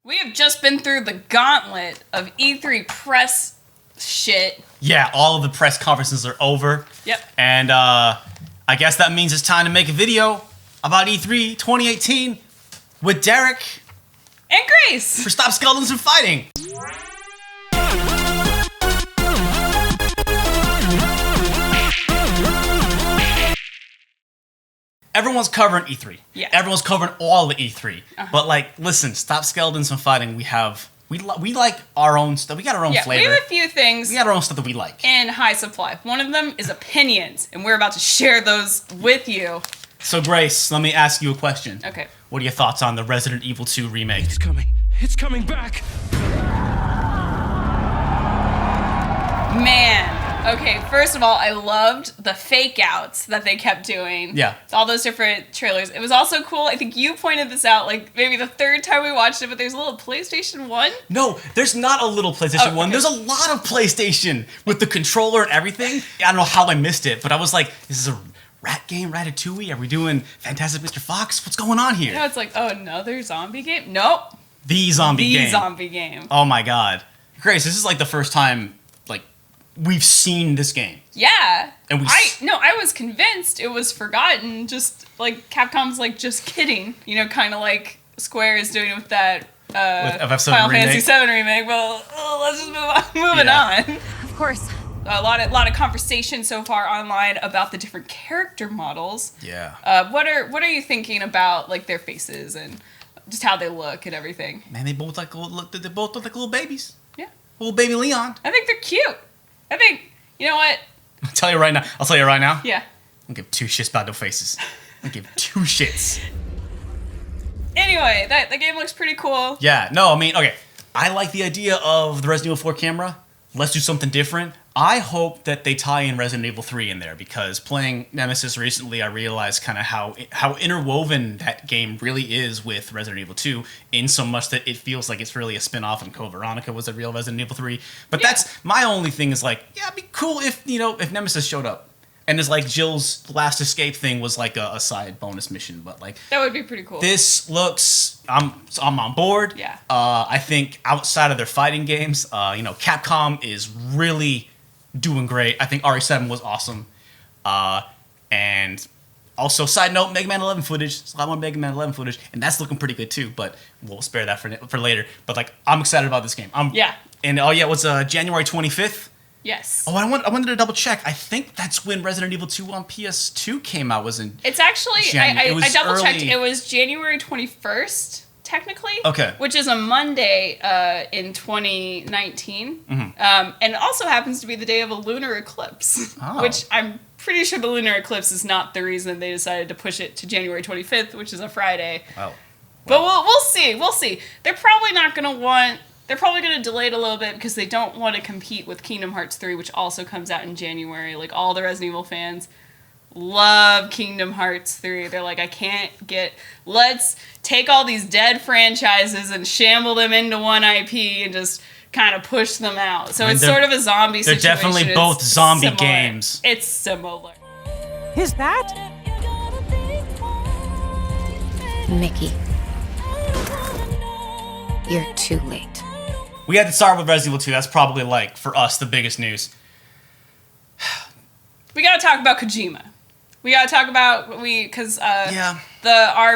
We have just been through the gauntlet of E3 press shit. Yeah, all of the press conferences are over. Yep. And I guess that means it's time to make a video about E3 2018 with Derek and Grace for Stop Skeletons from Fighting. Everyone's covering E3. Yeah. Everyone's covering all the E3. But like, listen, Stop Skeletons from Fighting. We like our own stuff. We got our own flavor. We have a few things. We got our own stuff that we like. In high supply. One of them is opinions, and we're about to share those with you. So Grace, let me ask you a question. Okay. What are your thoughts on the Resident Evil 2 remake? It's coming. It's coming back. Man. Okay, first of all, I loved the fake outs that they kept doing. Yeah. All those different trailers. It was also cool. I think you pointed this out like maybe the third time we watched it, but there's a little PlayStation 1. No, there's not a little PlayStation 1. There's a lot of PlayStation with the controller and everything. I don't know how I missed it, but I was like, this is a rat game, Ratatouille? Are we doing Fantastic Mr. Fox? What's going on here? You know, it's like, oh, another zombie game? Nope. The zombie game. The zombie game. Oh my god. Grace, this is like the first time we've seen this game. Yeah. And I was convinced it was forgotten. Just like Capcom's like, just kidding. You know, kind of like Square is doing with that Final Fantasy VII remake. Well, let's just move on. Moving on. Of course. A lot of conversation so far online about the different character models. Yeah. What are you thinking about like their faces and just how they look and everything? Man, they both look like little babies. Yeah. Little baby Leon. I think they're cute. I think, you know what? I'll tell you right now. Yeah. I don't give two shits about no faces. I don't give two shits. Anyway, the game looks pretty cool. Yeah, no, I mean, okay. I like the idea of the Resident Evil 4 camera. Let's do something different. I hope that they tie in Resident Evil 3 in there, because playing Nemesis recently, I realized kind of how interwoven that game really is with Resident Evil 2, in so much that it feels like it's really a spin-off, and Code Veronica was a real Resident Evil 3. But that's my only thing is like, yeah, it'd be cool if Nemesis showed up. And it's like Jill's last escape thing was like a side bonus mission, but like that would be pretty cool. This looks, I'm on board. Yeah. I think outside of their fighting games, Capcom is really doing great. I think RE7 was awesome. And also, side note, Mega Man 11 footage. There's a lot more Mega Man 11 footage, and that's looking pretty good too. But we'll spare that for later. But like, I'm excited about this game. Yeah. And what's January 25th? Yes. Oh, I wanted to double check. I think that's when Resident Evil 2 on PS2 came out. It's actually, I double checked. It was January 21st, technically. Okay. Which is a Monday in 2019. Mm-hmm. And it also happens to be the day of a lunar eclipse. Oh. Which I'm pretty sure the lunar eclipse is not the reason they decided to push it to January 25th, which is a Friday. Oh. But we'll see. We'll see. They're probably going to delay it a little bit because they don't want to compete with Kingdom Hearts 3, which also comes out in January. Like, all the Resident Evil fans love Kingdom Hearts 3. They're like, let's take all these dead franchises and shamble them into one IP and just kind of push them out. So it's sort of a zombie situation. They're definitely both zombie games. It's similar. Who's that? Mickey. You're too late. We had to start with Resident Evil 2. That's probably, like, for us, the biggest news. We gotta talk about Kojima. We gotta talk about, our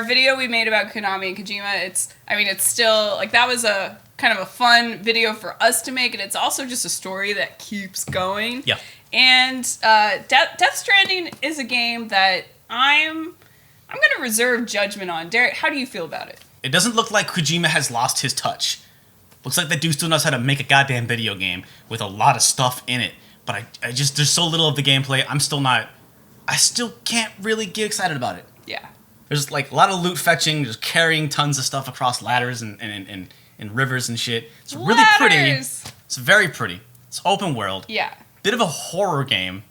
video we made about Konami and Kojima, it's still, like, that was a kind of a fun video for us to make, and it's also just a story that keeps going. Yeah. And Death Stranding is a game that I'm gonna reserve judgment on. Derek, how do you feel about it? It doesn't look like Kojima has lost his touch. Looks like that dude still knows how to make a goddamn video game with a lot of stuff in it. But I just, there's so little of the gameplay, I still can't really get excited about it. Yeah. There's like a lot of loot fetching, just carrying tons of stuff across ladders and rivers and shit. It's really pretty. It's very pretty. It's open world. Yeah. Bit of a horror game.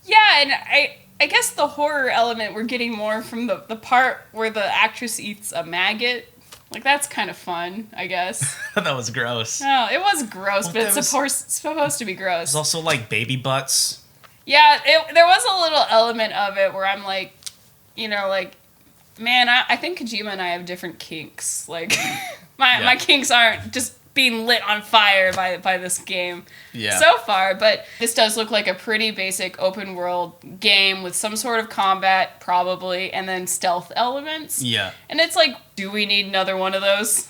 Yeah, and I guess the horror element we're getting more from the part where the actress eats a maggot. Like, that's kind of fun, I guess. That was gross. No, it was gross, but it's supposed to be gross. There's also, like, baby butts. Yeah, there was a little element of it where I'm like, Man, I think Kojima and I have different kinks. Like, my kinks aren't just being lit on fire by this game so far, but this does look like a pretty basic open world game with some sort of combat, probably, and then stealth elements. Yeah. And it's like, do we need another one of those?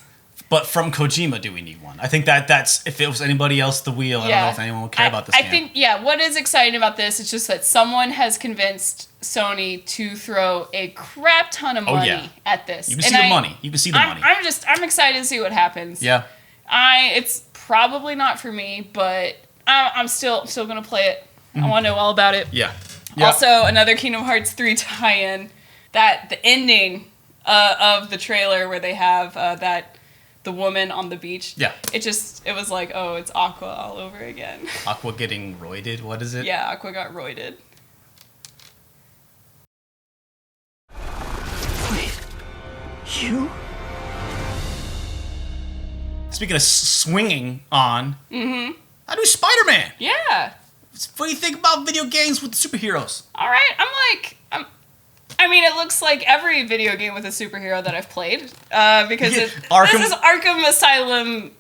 But from Kojima, do we need one? I think that's if it was anybody else at the wheel, I don't know if anyone would care about this game. I think, what is exciting about this is just that someone has convinced Sony to throw a crap ton of money at this. You can see the money. You can see the money. I'm excited to see what happens. Yeah. It's probably not for me, but I'm still gonna play it. I want to know all about it. Yeah. Also, another Kingdom Hearts 3 tie-in. That the ending of the trailer where they have the woman on the beach. Yeah. It was like, oh, it's Aqua all over again. Aqua getting roided. What is it? Yeah, Aqua got roided. Wait, you? Speaking of swinging on, I do SpiderMan. Yeah. What do you think about video games with superheroes? All right, I mean, it looks like every video game with a superhero that I've played, because this is Arkham Asylum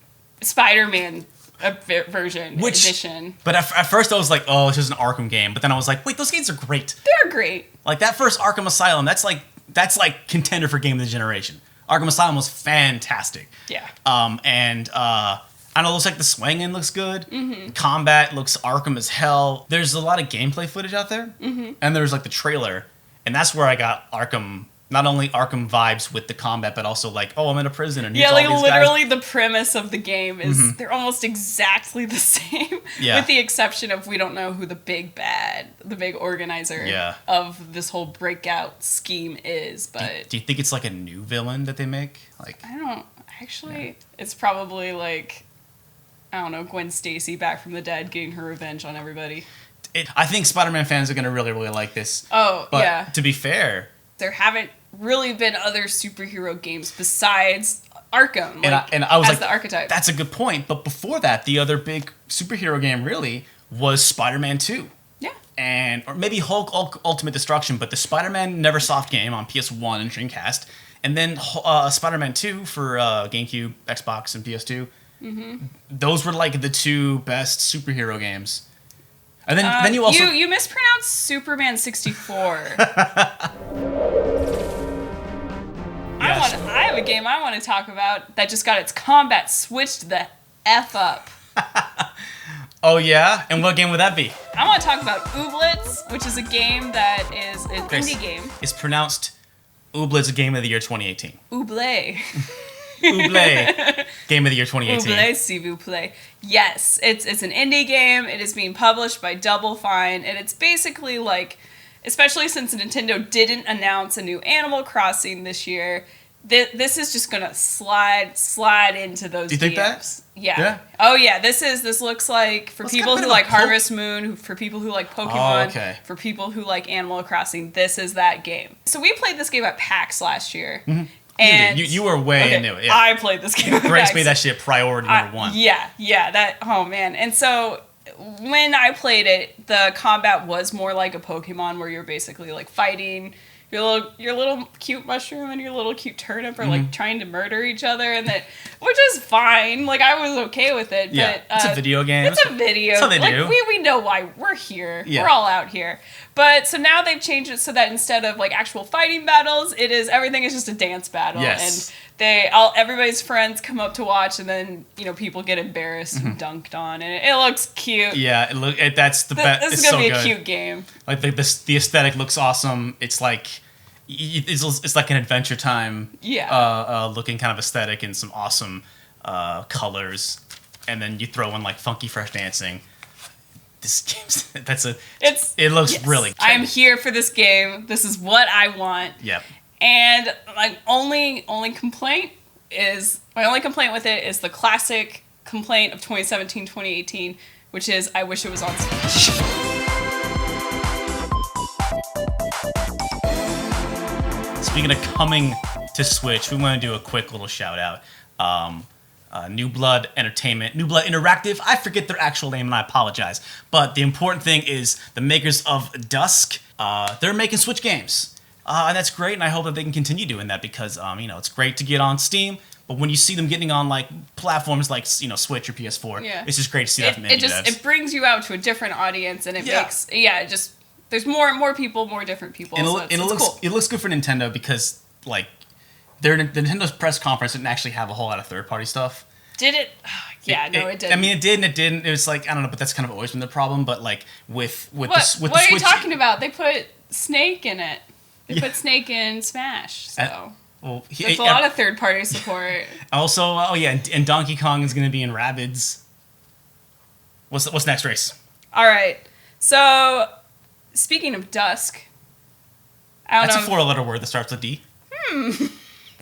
Spider-Man edition. But at first I was like, oh, it's just an Arkham game. But then I was like, wait, those games are great. They're great. Like that first Arkham Asylum, that's like contender for game of the generation. Arkham Asylum was fantastic. Yeah. I know, it looks like the swinging looks good. Combat looks Arkham as hell. There's a lot of gameplay footage out there. And there's like the trailer. And that's where I got Arkham, not only Arkham vibes with the combat, but also like, oh, I'm in a prison. And like literally the premise of the game is they're almost exactly the same. With the exception of we don't know who the big bad, the big organizer of this whole breakout scheme is. But do you think it's like a new villain that they make? Like, I don't actually. It's probably like, I don't know, Gwen Stacy back from the dead getting her revenge on everybody. I think Spider-Man fans are going to really, really like this. Oh, but to be fair, there haven't really been other superhero games besides Arkham. And I was as the archetype. That's a good point. But before that, the other big superhero game really was Spider-Man 2. Yeah. Or maybe Hulk Ultimate Destruction, but the Spider-Man Neversoft game on PS1 and Dreamcast. And then Spider-Man 2 for GameCube, Xbox, and PS2. Those were like the two best superhero games. And then you also you mispronounced Superman 64. I have a game I want to talk about that just got its combat switched the F up. Oh yeah? And what game would that be? I want to talk about Ooblets, which is a game that is an indie game. It's pronounced Ooblets Game of the Year 2018. Ooblets. Ooblets. Game of the Year 2018. Ooblets, s'il vous plaît. Yes, it's an indie game. It is being published by Double Fine, and it's basically like, especially since Nintendo didn't announce a new Animal Crossing this year, this is just gonna slide into those. Do you think that? Yeah. Oh yeah. This looks like for people who like Harvest Moon, for people who like Pokemon, for people who like Animal Crossing. This is that game. So we played this game at PAX last year. And you were way into it. Yeah. I played this game. Grace made that shit priority number one. Yeah. That. Oh man. And so when I played it, the combat was more like a Pokemon, where you're basically like fighting your little cute mushroom and your little cute turnip are like trying to murder each other, and that, which is fine. Like I was okay with it. Yeah. But it's a video game. It's a video. That's what they do. We know why we're here. Yeah. We're all out here. But so now they've changed it so that instead of like actual fighting battles, everything is just a dance battle. Yes. And everybody's friends come up to watch, and then people get embarrassed and dunked on, and it looks cute. Yeah, that's the best. This is gonna be a cute game. Like the aesthetic looks awesome. It's like it's like an Adventure Time. Yeah. Looking kind of aesthetic and some awesome colors, and then you throw in like funky fresh dancing. This game's it looks really cute. I'm here for this game. This is what I want. Yep. And my only complaint with it is the classic complaint of 2017-2018, which is I wish it was on Switch. Speaking of coming to Switch, we want to do a quick little shout out. New Blood Entertainment, New Blood Interactive. I forget their actual name and I apologize. But the important thing is the makers of Dusk, they're making Switch games. And that's great, and I hope that they can continue doing that because, it's great to get on Steam, but when you see them getting on, like, platforms like, Switch or PS4, it's just great to see that from indie devs. It brings you out to a different audience, and it makes, there's more people, more different people, and it's looks cool. It looks good for Nintendo because, like, the Nintendo's press conference didn't actually have a whole lot of third-party stuff. Did it? It didn't. I mean, it did and it didn't. It was like, I don't know, but that's kind of always been the problem, but, like, with what the Switch... What are you talking about? They put Snake in it. They put Snake in Smash, so... there's a lot of third-party support. Also, and Donkey Kong is going to be in Rabbids. What's next, Race? All right. So, speaking of Dusk, That's a four-letter word that starts with D.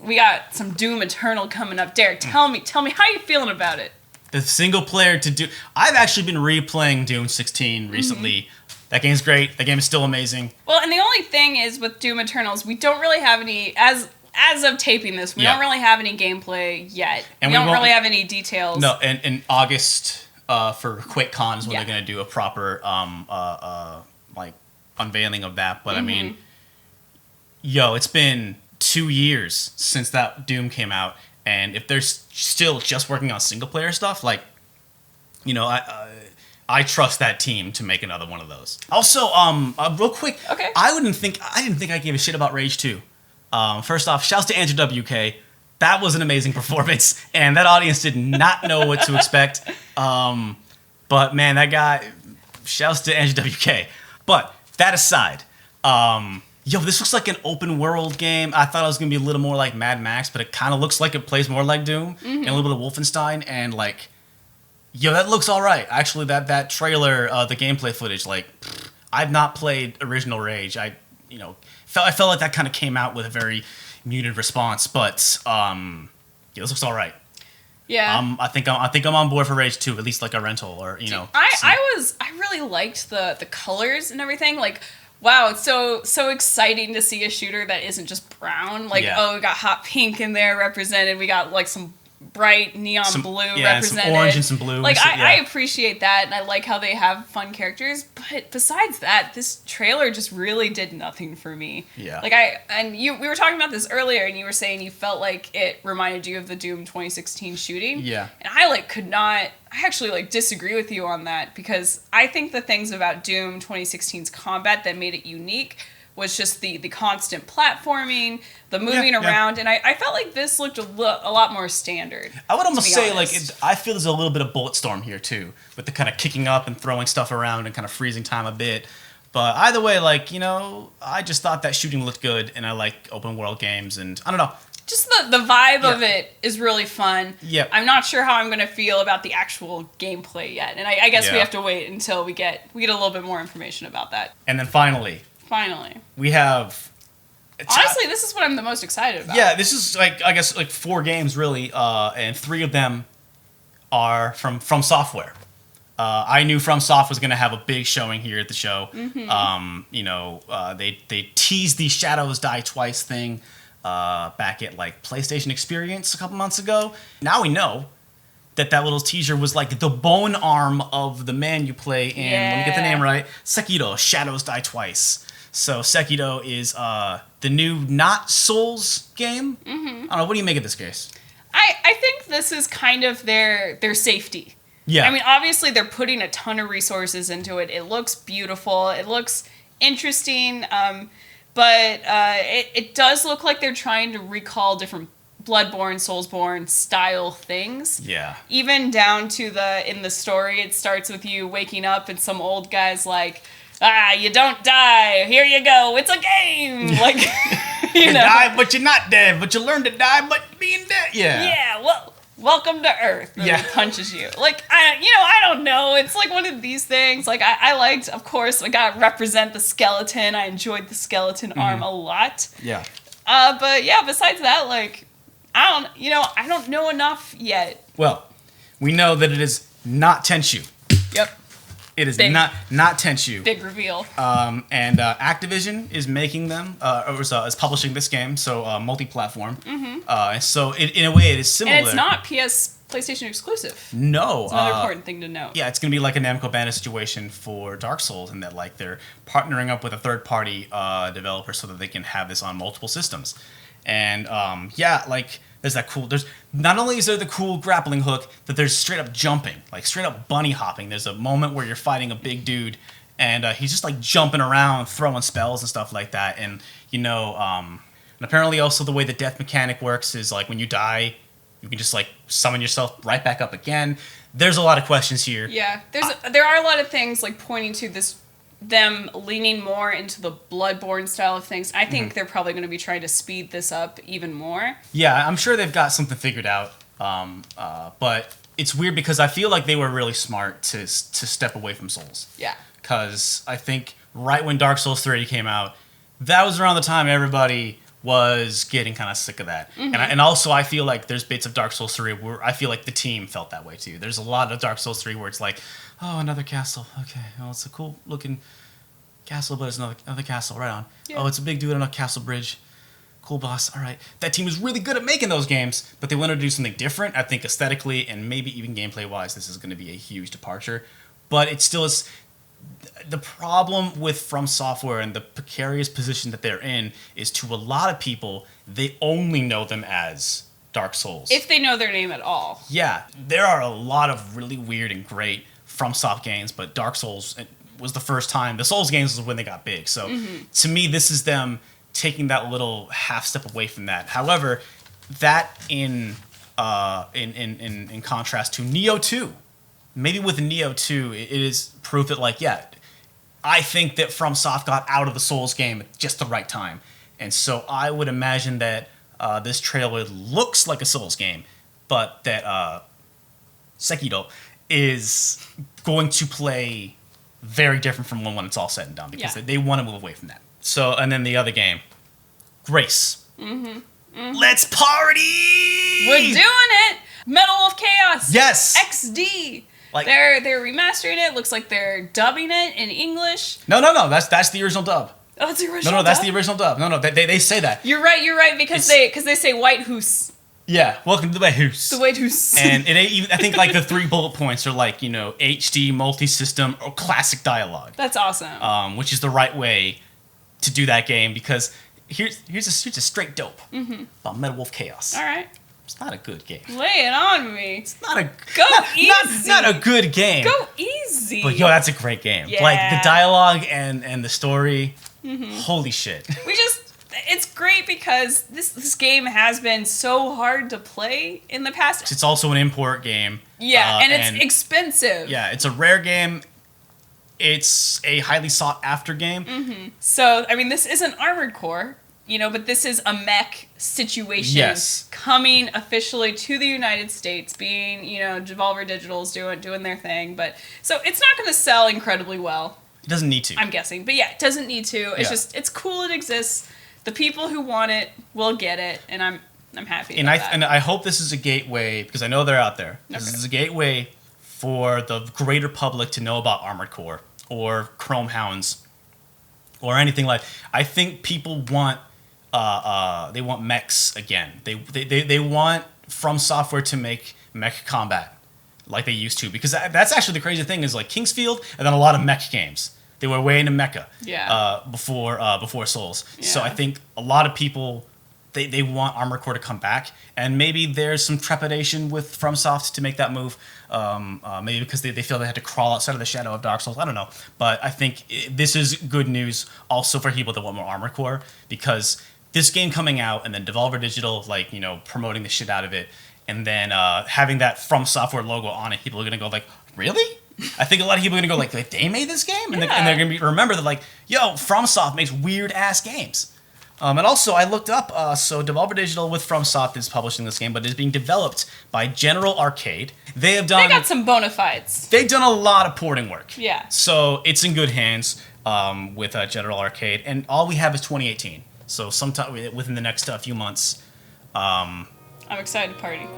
We got some Doom Eternal coming up. Derek, tell me how you feeling about it. The single player to do. I've actually been replaying Doom 16 recently. That game's great. That game is still amazing. Well, and the only thing is with Doom Eternals, we don't really have any as of taping this. We don't really have any gameplay yet. And we don't really have any details. No, and in August for QuakeCon is when they're going to do a proper like unveiling of that. But I mean, it's been 2 years since that Doom came out, and if they're still just working on single player stuff, like, I trust that team to make another one of those. Also, real quick, I didn't think I gave a shit about Rage 2. First off, shouts to Andrew WK. That was an amazing performance, and that audience did not know what to expect. But man, that guy, shouts to Andrew WK. But that aside, this looks like an open world game. I thought it was gonna be a little more like Mad Max, but it kind of looks like it plays more like Doom and a little bit of Wolfenstein, and like, that looks all right. Actually, that trailer, the gameplay footage, like, I've not played original Rage. I felt like that kind of came out with a very muted response, but this looks all right. Yeah. I think I'm on board for Rage 2, at least like a rental or I really liked the colors and everything. Like, wow, it's so exciting to see a shooter that isn't just brown. Like, we got hot pink in there represented. We got like some bright neon blue represented. Some orange and some blue. Like, I appreciate that, and I like how they have fun characters. But besides that, this trailer just really did nothing for me. Yeah. Like, we were talking about this earlier, and you were saying you felt like it reminded you of the Doom 2016 shooting. Yeah. And I actually disagree with you on that, because I think the things about Doom 2016's combat that made it unique was just the constant platforming, the moving around, and I felt like this looked a lot more standard. I would almost say, I feel there's a little bit of Bulletstorm here, too, with the kind of kicking up and throwing stuff around and kind of freezing time a bit. But either way, I just thought that shooting looked good, and I like open world games, and I don't know. Just the vibe of it is really fun. Yeah. I'm not sure how I'm going to feel about the actual gameplay yet, and I guess we have to wait until we get a little bit more information about that. And then finally, we have... Honestly, this is what I'm the most excited about. Yeah, this is, I guess, 4 games, really, and 3 of them are from FromSoft. I knew FromSoft was going to have a big showing here at the show. They teased the Shadows Die Twice thing back at, PlayStation Experience a couple months ago. Now we know that little teaser was, the bone arm of the man you play in, let me get the name right, Sekiro, Shadows Die Twice. So Sekiro is the new not Souls game. I don't know. What do you make of this case? I think this is kind of their safety. Yeah. I mean, obviously they're putting a ton of resources into it. It looks beautiful. It looks interesting. But it does look like they're trying to recall different Bloodborne, Soulsborne style things. Yeah. Even down to in the story, it starts with you waking up and some old guy's like, you don't die. Here you go. It's a game. You die, but you're not dead. But you learn to die, but being dead. Yeah. Yeah. Well, welcome to Earth. And he punches you. I don't know. It's one of these things. I liked, of course, I got to represent the skeleton. I enjoyed the skeleton arm a lot. Yeah. But yeah, besides that, I don't know enough yet. Well, we know that it is not Tenchu. Yep. It is not Tenchu. Big reveal. And Activision is making them, is publishing this game, so multi-platform. And so in a way, it is similar. And it's not PS PlayStation exclusive. No. It's another important thing to note. Yeah, it's going to be like a Namco Bandai situation for Dark Souls, in that like they're partnering up with a third-party developer so that they can have this on multiple systems. And like there's that cool. There's not only is there the cool grappling hook, that there's straight up jumping, like straight up bunny hopping. There's a moment where you're fighting a big dude, and he's just like jumping around, throwing spells and stuff like that. And and apparently also the way the death mechanic works is like when you die, you can just like summon yourself right back up again. There's a lot of questions here. Yeah, there are a lot of things like pointing to them leaning more into the Bloodborne style of things. I think they're probably going to be trying to speed this up even more. Yeah, I'm sure they've got something figured out. But it's weird because I feel like they were really smart to step away from Souls. Yeah. Because I think right when Dark Souls 3 came out, that was around the time everybody was getting kind of sick of that. And also I feel like there's bits of Dark Souls 3 where I feel like the team felt that way too. There's a lot of Dark Souls 3 where it's like, oh, another castle. Okay, well, it's a cool looking castle, but it's another castle, right on. Yeah. Oh, it's a big dude on a castle bridge. Cool boss, all right. That team was really good at making those games, but they wanted to do something different. I think aesthetically and maybe even gameplay-wise, this is going to be a huge departure. But it still is. The problem with From Software and the precarious position that they're in is, to a lot of people, they only know them as Dark Souls. If they know their name at all. Yeah, there are a lot of really weird and great FromSoft games, but Dark Souls was the first time. The Souls games was when they got big. So to me, this is them taking that little half step away from that. However, that in contrast to Nioh 2. Maybe with Nioh 2, it is proof that, like, yeah, I think that FromSoft got out of the Souls game at just the right time. And so I would imagine that this trailer looks like a Souls game, but that Sekiro is going to play very different from when it's all said and done, because they want to move away from that. So, and then the other game, Grace. Let's party! We're doing it! Metal of Chaos! Yes! XD! Like, they're remastering it. Looks like they're dubbing it in English. No. That's the original dub. Oh, it's the original. No, that's the original dub. No, they say that. You're right. Because they say White Hoose. Yeah, welcome to the White Hoose. The White Hoose. And it ain't even. I think like the 3 bullet points are like, HD, multi-system, or classic dialogue. That's awesome. Which is the right way to do that game, because here's a straight dope about Metal of Chaos. All right. It's not a good game. Lay it on me. It's not a easy. Not a good game. Go easy. But that's a great game. Yeah. Like the dialogue and the story. Holy shit. It's great because this game has been so hard to play in the past. It's also an import game. Yeah, and it's expensive. Yeah, it's a rare game. It's a highly sought after game. So, I mean, this isn't Armored Core, but this is a mech situation coming officially to the United States, being, Devolver Digital's doing their thing. But so it's not going to sell incredibly well. It doesn't need to. I'm guessing. But yeah, it doesn't need to. It's just, it's cool it exists. The people who want it will get it, and I'm happy about that. And I hope this is a gateway, because I know they're out there. This is a gateway for the greater public to know about Armored Core or Chrome Hounds or anything like. I think people want they want mechs again. They want From Software to make mech combat like they used to, because that's actually the crazy thing is like Kingsfield and then a lot of mech games. They were way into mecha before Souls. Yeah. So I think a lot of people they want Armored Core to come back, and maybe there's some trepidation with FromSoft to make that move. Maybe because they feel they had to crawl outside of the shadow of Dark Souls. I don't know, but I think this is good news also for people that want more Armored Core, because this game coming out and then Devolver Digital promoting the shit out of it, and then having that From Software logo on it, people are gonna go like, really? I think a lot of people are gonna go like they made this game, and they're gonna remember that like, yo, FromSoft makes weird ass games. And also I looked up, so Devolver Digital with FromSoft is publishing this game, but it is being developed by General Arcade. They got some bona fides. They've done a lot of porting work. Yeah. So it's in good hands with General Arcade, and all we have is 2018. So sometime within the next few months. I'm excited to party.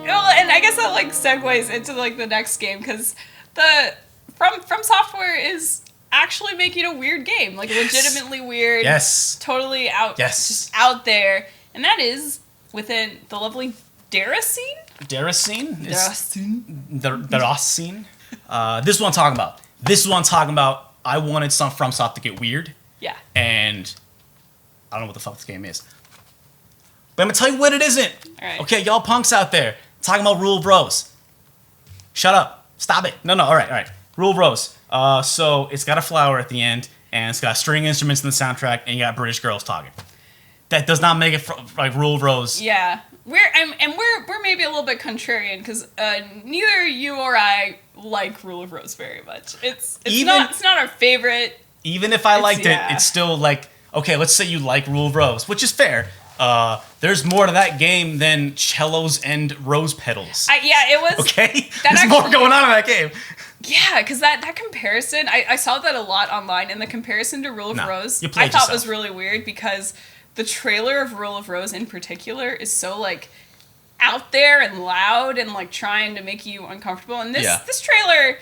Well, and I guess that like segues into like the next game, because the From Software is actually making a weird game, like legitimately weird. Yes. Totally out. Yes. Just out there, and that is within the lovely Deracine. Deracine? Deracine. Deracine? This is what I'm talking about. This is what I'm talking about. I wanted some FromSoft to get weird. Yeah. And I don't know what the fuck this game is. But I'm going to tell you what it isn't. All right. Okay, y'all punks out there talking about Rule of Rose. Shut up. Stop it. No, all right. Rule of Rose. So it's got a flower at the end, and it's got string instruments in the soundtrack, and you got British girls talking. That does not make it like Rule of Rose. Yeah. We're maybe a little bit contrarian because neither you or I like Rule of Rose very much. It's not our favorite. Even if I liked it, it's still like, okay, let's say you like Rule of Rose, which is fair. There's more to that game than cellos and rose petals. It was. Okay? There's more going on in that game. Yeah, because that comparison, I saw that a lot online, and the comparison to Rule of Rose, I thought was really weird because the trailer of Rule of Rose in particular is so, like, out there and loud and, like, trying to make you uncomfortable. And this trailer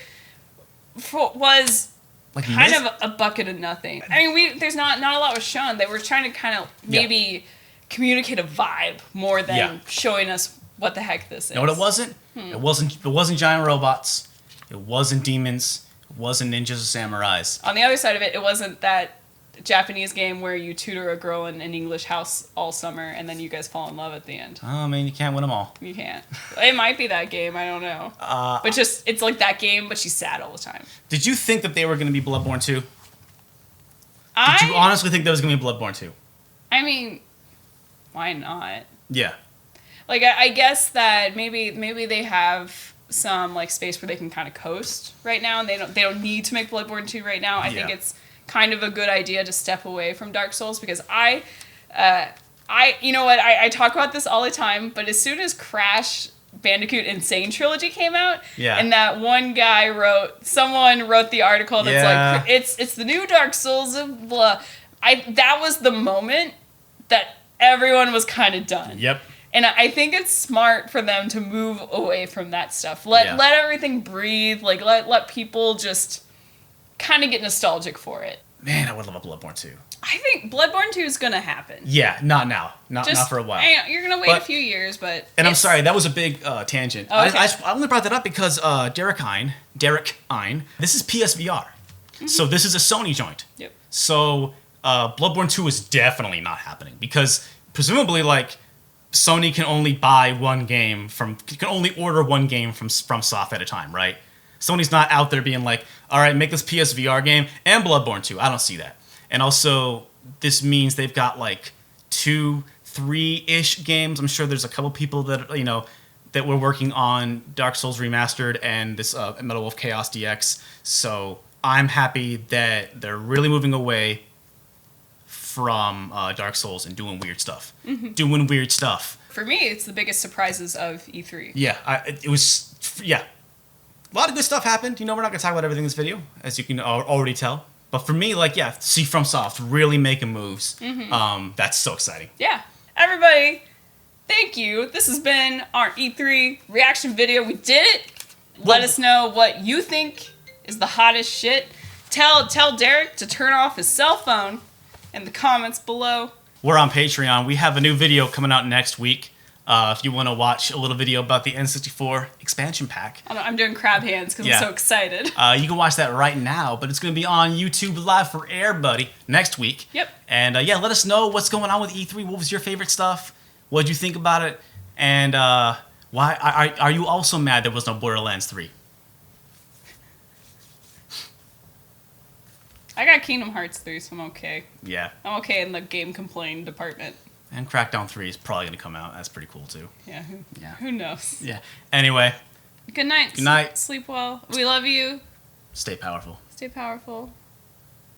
was like kind of a bucket of nothing. I mean, there's not a lot was shown. They were trying to kind of maybe communicate a vibe more than showing us what the heck this is. You know what it wasn't? It wasn't giant robots. It wasn't demons. It wasn't ninjas or samurais. On the other side of it, it wasn't that Japanese game where you tutor a girl in an English house all summer and then you guys fall in love at the end. Oh, I mean, you can't win them all. You can't. It might be that game. I don't know. But it's like that game, but she's sad all the time. Did you think that they were going to be Bloodborne 2? Did you honestly think that was going to be Bloodborne 2? I mean, why not? Yeah. Like, I guess that maybe they have some like space where they can kind of coast right now, and they don't need to make Bloodborne 2 right now. I think it's kind of a good idea to step away from Dark Souls because I you know what, I talk about this all the time, but as soon as Crash Bandicoot Insane Trilogy came out, and that one guy someone wrote the article that's like, it's the new Dark Souls of blah. That was the moment that everyone was kind of done. Yep. And I think it's smart for them to move away from that stuff. Let everything breathe. Like, let people just kind of get nostalgic for it. Man, I would love a Bloodborne 2. I think Bloodborne 2 is going to happen. Yeah, not now. Not for a while. You're going to wait a few years, but... And I'm sorry, that was a big tangent. Oh, okay. I only brought that up because Deracine, this is PSVR. Mm-hmm. So this is a Sony joint. Yep. So Bloodborne 2 is definitely not happening because presumably, like, Sony can only order one game from FromSoft at a time, right? Sony's not out there being like, all right, make this PSVR game and Bloodborne 2. I don't see that. And also, this means they've got like 2-3-ish games. I'm sure there's a couple people that, that were working on Dark Souls Remastered and this Metal Wolf Chaos DX. So I'm happy that they're really moving away from Dark Souls and doing weird stuff. Mm-hmm. Doing weird stuff. For me, it's the biggest surprises of E3. Yeah, it was. A lot of good stuff happened. We're not going to talk about everything in this video, as you can already tell. But for me, see FromSoft really making moves. Mm-hmm. That's so exciting. Yeah. Everybody, thank you. This has been our E3 reaction video. We did it. Let us know what you think is the hottest shit. Tell Derek to turn off his cell phone in the comments below. We're on Patreon. We have a new video coming out next week. If you want to watch a little video about the N64 expansion pack. I'm doing crab hands because I'm so excited. You can watch that right now, but it's going to be on YouTube Live for Air, buddy, next week. Yep. And let us know what's going on with E3. What was your favorite stuff? What did you think about it? And why are you also mad there was no Borderlands 3? I got Kingdom Hearts 3, so I'm okay. Yeah. I'm okay in the game complaint department. And Crackdown 3 is probably going to come out. That's pretty cool, too. Yeah. Who knows? Yeah. Anyway. Good night. Good night. Sleep well. We love you. Stay powerful. Stay powerful.